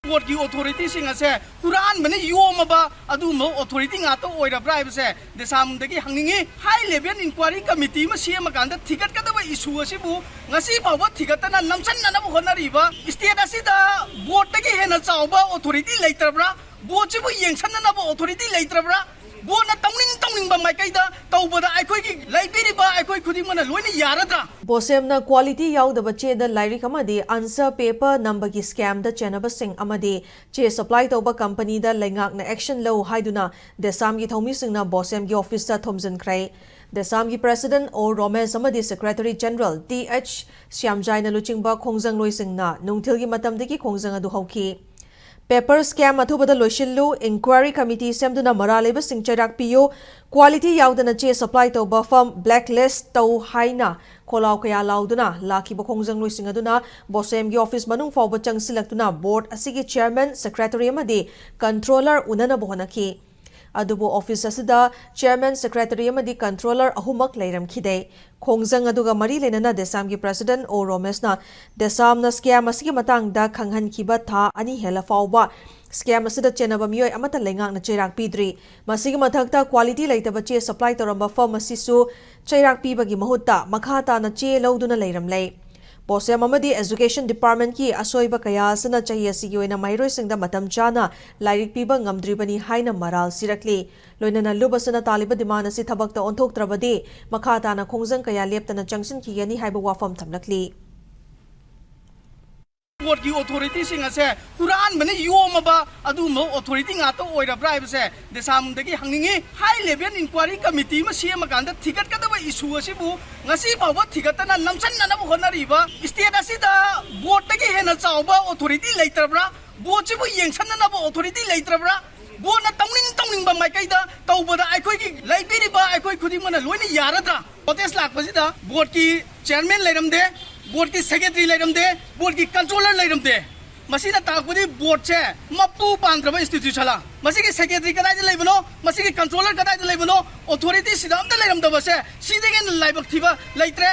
board की authority Singh असे हुरान मने योमबा अदुमो authority ngato oirabra ibse desam dagi hangningi high level inquiry committee ma siam kanda thikat kadaba issue asibu ngasi bawa thikatana namsan na honariba state asida board dagi hena chawba authority leitrabra board sibu yengsan na authority leitrabra बोना तंगनिंग बा माइकैदा तौबदा आइखोइगी लाइबिरिबा आइखोइ खुदिमना लोइना यारद्रा बोसेमना क्वालिटी याउदबा चेदा लाइरिक अमदी आंसर पेपर नंबर की स्कैम द चेनबा सिंग अमदी चे सप्लाई तौबा कंपनी द लेंगाकना एक्शन लो हाइदुना देसाम की थौमी सिंगना बोसेम की ऑफिस दा थोमजनख्रै देसाम की प्रेसिडेंट ओ रोमेश अमदी सेक्रेटरी जनरल टीएच श्यामजाइना लुचिंगबा खोंजंग लोइसिंगना नुंगथिल की मतमदगी खोंजंग अदु हौखी पेपर स्कैम अथुबदा लोइसिल्लु इंक्वायरी कमिटी सेमदुना मरालेब सिंचराक पियो क्वालिटी याउदना चे सप्लाई तौबा फर्म ब्लैकलिस्ट तौ हाइना खोलाव कया लाउदुना लाखिब खोंजंग लोइसिंग अदुना बोसेम की ऑफिस मनुंग फाउब चंगसिलक्तुना बोर्ड असिगी चेयरमैन सेक्रेटरी अमदी कंट्रोलर उनना बोहनखी अदुबो ऑफिस असिदा चेयरमैन सेक्रेटरी अमदी कंट्रोलर अहुमक लेरमखिदे खोंजंग अदुगा मरी लेनना देसाम की प्रेसिडेंट ओ रोमेशना देसामना स्कैम असिगी मतंगदा खंगहनखिबा था अनि हेला फाउबा स्कैम असिदा चेनबा मियोय अमता लेंगाकना चेराक पीद्री मसिगी मथक्ता क्वालिटी लेतबा चे सप्लाई तोरंबा फर्म असिसु चेराक पीबगी महुत्ता मखाताना चे लौदुना लेरमलै बोसेम अमदी एजुकेशन डिपार्टमेंट की असोइबा कयासना चाहिए सिगी ओइना माइरोइसिंगदा मतम चाना लाइरिक पीबा ngamdribani haina maral sirakli loinana lubasana taliba dimana si thabakta onthoktrabadi makhatana khongjang kaya leptana changsin khigani haiba wafam thamlakli board की अथॉरिटी सिंह असे हुरान मने योमबा अदुमो authority ngato oirabra ibse desam dagi hangningi high level inquiry committee ma siam kanda thikat kadaba issue asibu ngasi bawa thikatana namsan na honariba state asida board dagi hena chawba authority leitrabra board sibu yengsan na authority leitrabra बोना तंगनिंग बा माइकैदा तौबदा आइखोइगी लाइबिरिबा आइखोइ खुदिमना लोइना यारद्रा प्रोटेस्ट लाखबसिदा बोर्ड की चेयरमैन लेरमदे बोर्ड की सेक्रेटरी लेरमदे बोर्ड की कंट्रोलर लेरमदे मसीदा ताकबदी बोर्ड से मप्पू पांद्रबा इंस्टीट्यूशनला मसीगी सेक्रेटरी कदाइदा लेबनो मसीगी कंट्रोलर कदाइदा लेबनो अथॉरिटी सिदा अमदा लेरमदबसे सिदेगेन लाइबक थिबा लेइत्रे